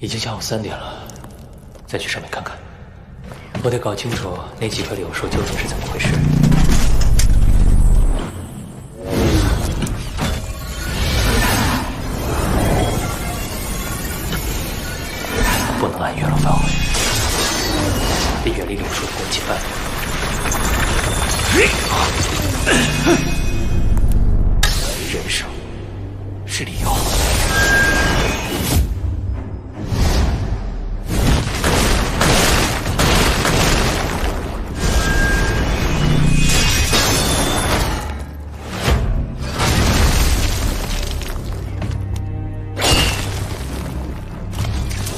已经下午3点了，再去上面看看。我得搞清楚那几棵柳树究竟是怎么回事。不能按月亮返回，得远离柳树的攻击范围。人手是理由。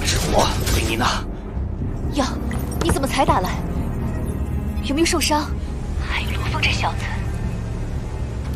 是我，维妮娜。哟，你怎么才打来？有没有受伤？还有罗峰这小子。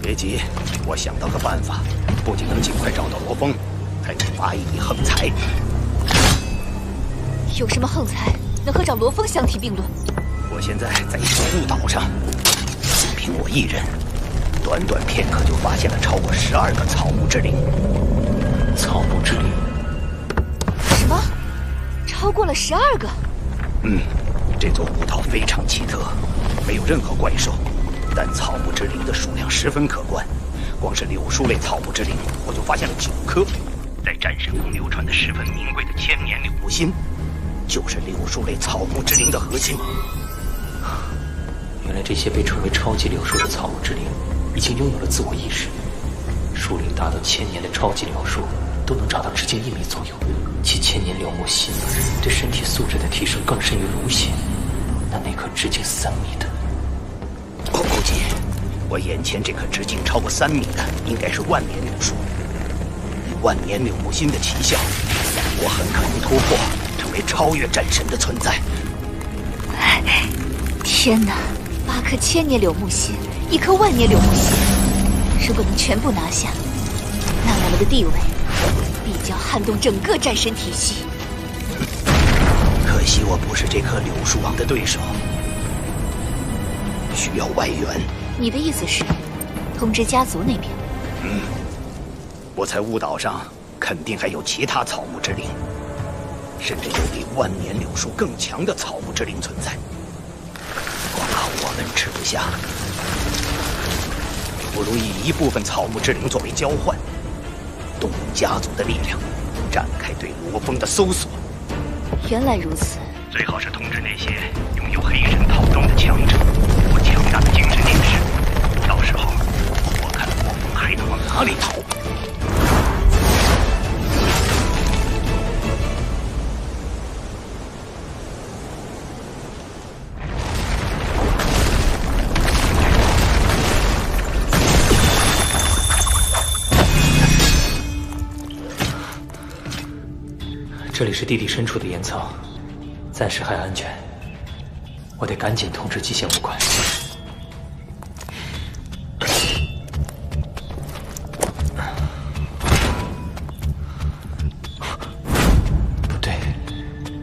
别急，我想到个办法，不仅能尽快找到罗峰，还能发一笔横财。有什么横财能和找罗峰相提并论？我现在在一座雾岛上，凭我一人，短短片刻就发现了超过12个草木之灵。草木之灵？什么？超过了12个？这座雾岛非常奇特，没有任何怪兽，但草木之灵的数量十分可观。光是柳树类草木之灵，我就发现了9颗，在战神宫流传的十分名贵的千年柳木心，就是柳树类草木之灵的核心。原来这些被称为超级柳树的草木之灵，已经拥有了自我意识。树龄达到1000年的超级柳树，都能长到直径1米左右，其千年柳木心对身体素质的提升更甚于芦血。那颗直径3米的，我估计，我眼前这棵直径超过3米的，应该是万年柳树。以万年柳木心的奇效，我很可能突破，成为超越战神的存在。天哪！8颗千年柳木心，1颗万年柳木心，如果能全部拿下，那我们的地位必将撼动整个战神体系。可惜我不是这棵柳树王的对手，需要外援。你的意思是，通知家族那边？我在雾岛上肯定还有其他草木之灵，甚至有比万年柳树更强的草木之灵存在。光靠我们吃不下，不如以一部分草木之灵作为交换，动用家族的力量，展开对罗峰的搜索。原来如此。最好是通知那些拥有黑神套装的强者或强大的精神力士，到时候我看罗峰还能往哪里逃。这里是地底深处的岩层，暂时还安全。我得赶紧通知极限武馆。不对，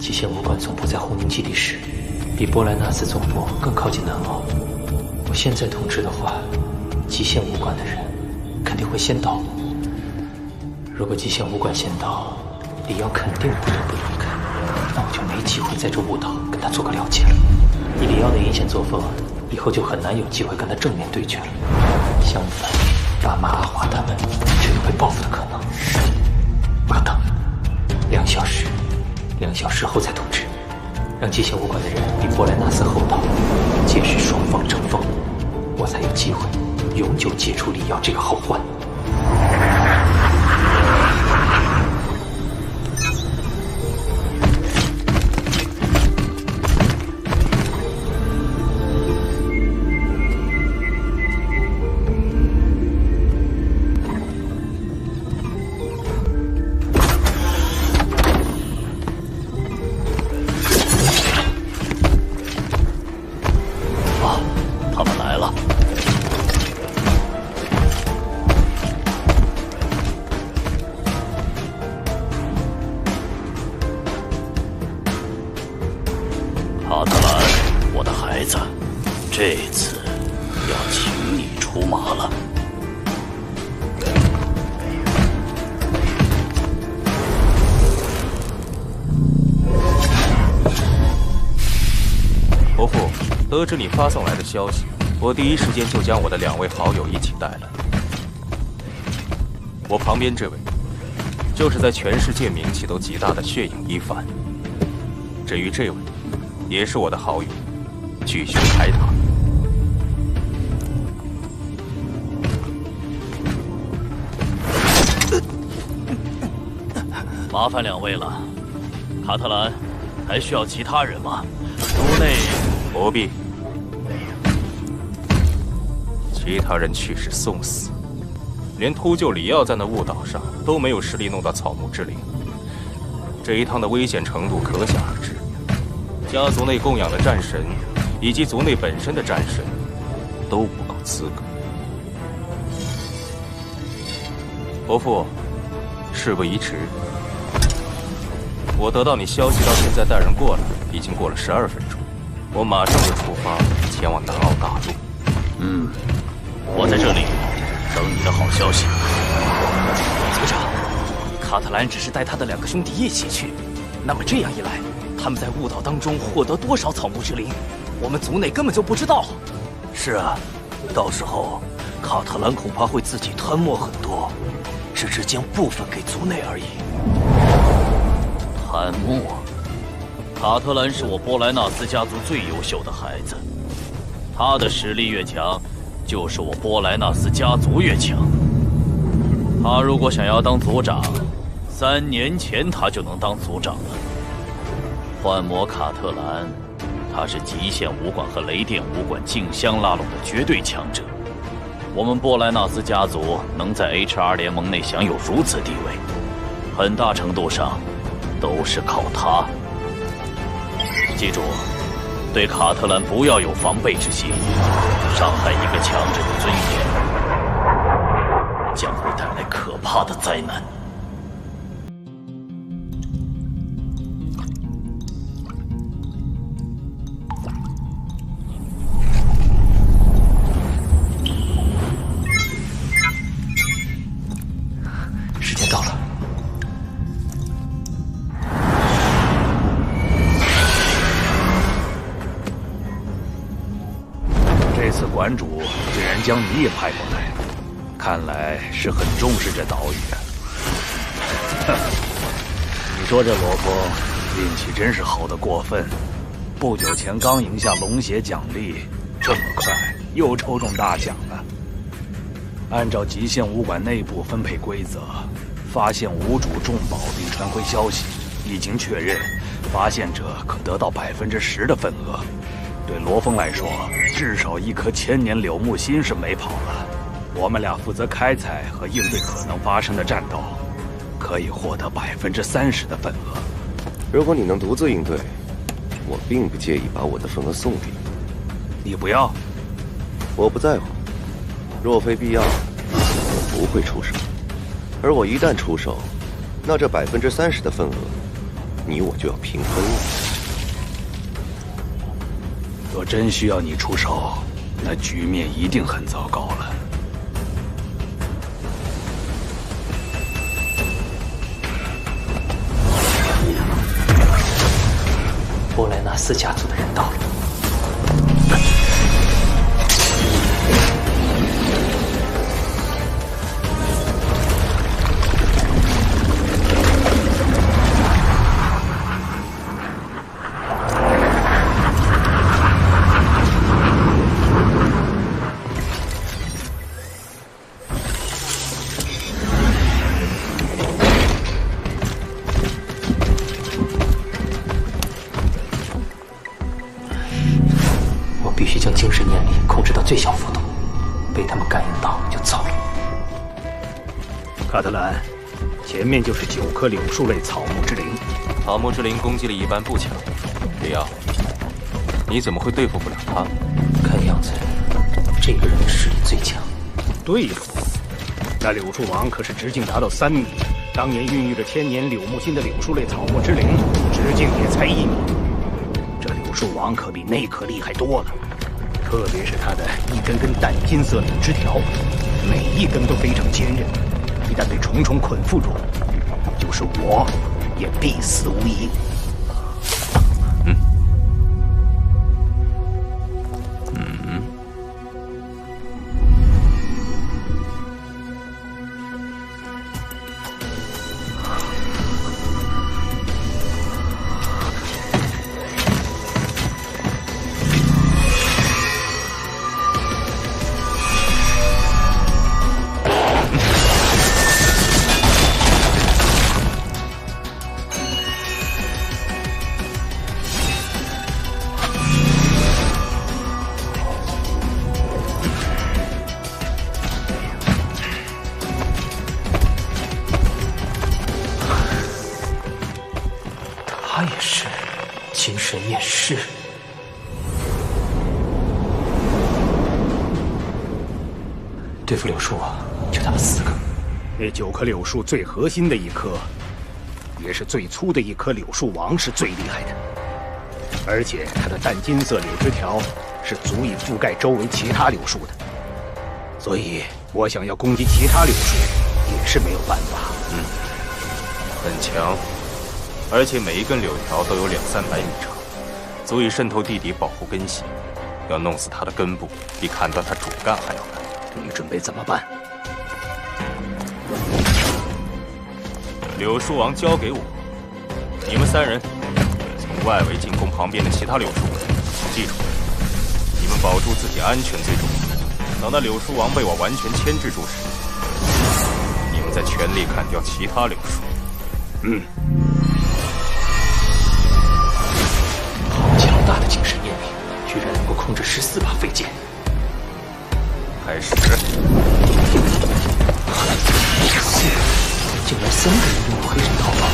极限武馆总部在红宁基地室，比波莱纳斯总部更靠近南欧。我现在通知的话，极限武馆的人肯定会先到。如果极限武馆先到，李瑶肯定不得不离开，那我就没机会在这雾岛跟他做个了结了。以李瑶的阴险作风，以后就很难有机会跟他正面对决了。相反，大马阿华他们就有被报复的可能。我要等2小时，2小时后再通知，让极限武馆的人比波莱纳斯后到，届时双方争锋，我才有机会永久解除李瑶这个后患。阿特兰，我的孩子，这次要请你出马了。得知你发送来的消息，我第一时间就将我的2位好友一起带来。我旁边这位，就是在全世界名气都极大的血影一番。至于这位，也是我的好友，巨熊开塔。麻烦2位了，卡特兰，还需要其他人吗？族内不必，其他人去是送死，连秃鹫里奥在那雾岛上都没有实力弄到草木之灵，这一趟的危险程度可想而知。家族内供养的战神，以及族内本身的战神，都不够资格。伯父，事不宜迟。我得到你消息，到现在带人过来，已经过了12分钟。我马上就出发，前往南澳大陆。我在这里等你的好消息。族长，卡特兰只是带他的2个兄弟一起去，那么这样一来，他们在雾岛当中获得多少草木之灵，我们族内根本就不知道。是啊，到时候卡特兰恐怕会自己吞没很多，只是将部分给族内而已。贪墨，卡特兰是我波莱纳斯家族最优秀的孩子，他的实力越强，就是我波莱纳斯家族越强。他如果想要当族长，3年前他就能当族长了。幻魔卡特兰，他是极限武馆和雷电武馆竞相拉拢的绝对强者。我们波莱纳斯家族能在 HR 联盟内享有如此地位，很大程度上都是靠他。记住，对卡特兰不要有防备之心，伤害一个强者的尊严，将会带来可怕的灾难。时间到了。这次馆主竟然将你也派过来，看来是很重视这岛屿啊。哼，你说这罗峰运气真是好得过分，不久前刚赢下龙血奖励，这么快又抽中大奖了。按照极限武馆内部分配规则，发现无主重宝并传回消息，已经确认发现者可得到10%的份额。对罗峰来说，至少1颗千年柳木心是没跑了。我们俩负责开采和应对可能发生的战斗，可以获得30%的份额。如果你能独自应对，我并不介意把我的份额送给你。你不要？我不在乎。若非必要，我不会出手。而我一旦出手，那这30%的份额，你我就要平分了。若真需要你出手，那局面一定很糟糕了。波莱纳斯家族的人到了。必须将精神念力控制到最小幅度，被他们感应到就糟了。卡特兰，前面就是9颗柳树类草木之灵。草木之灵攻击力一般不强，里奥，你怎么会对付不了他？看样子，这个人的实力最强。对付？那柳树王可是直径达到3米，当年孕育着千年柳木心的柳树类草木之灵，直径也才1米。这柳树王可比那颗厉害多了。特别是它的一根根淡金色的枝条，每一根都非常坚韧，一旦被重重捆缚住，就是我也必死无疑。他也是精神念师。对付柳树王，就他们4个。那9棵柳树最核心的一棵，也是最粗的一棵柳树王是最厉害的，而且它的淡金色柳枝条是足以覆盖周围其他柳树的，所以我想要攻击其他柳树也是没有办法。很强，而且每一根柳条都有200-300米长，足以渗透地底保护根系。要弄死它的根部，比砍断它主干还要难。你准备怎么办？柳树王交给我，你们3人从外围进攻旁边的其他柳树。记住，你们保住自己安全最重要。等到柳树王被我完全牵制住时，你们再全力砍掉其他柳树。好强大的精神念力，居然能够控制14把飞剑。开始。竟然3个人拥有黑神逃跑。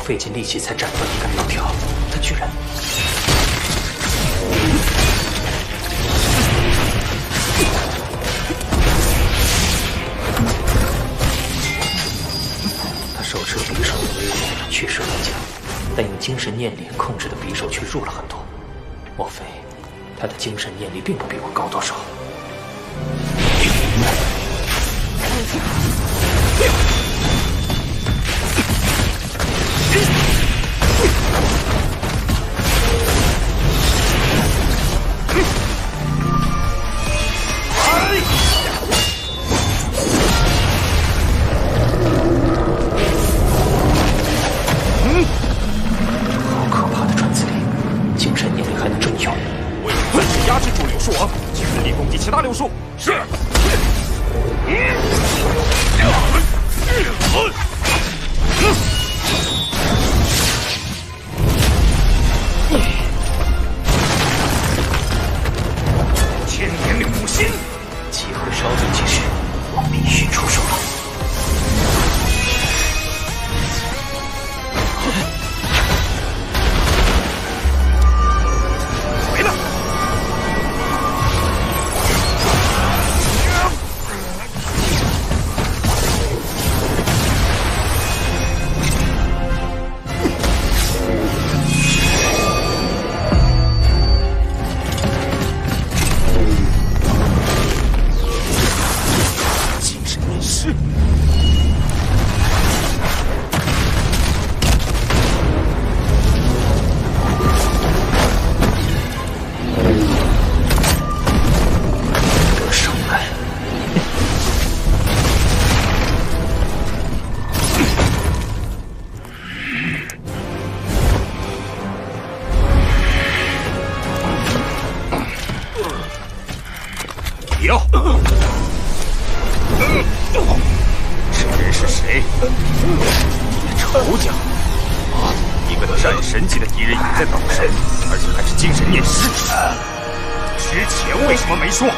费尽力气才斩断一根柳条，他居然……他手持匕首的威力确实很强，但用精神念力控制的匕首却弱了很多。莫非他的精神念力并不比我高多少？好可怕的传子力，精神念力还能这么用？我要暂时压制住柳树王，全力攻击其他柳树。是。千年柳木心，机会稍纵即逝，我必须出手了。回来！不要！这人是谁？你的仇家！一个战神级的敌人也在岛上，而且还是精神念师。之前为什么没说？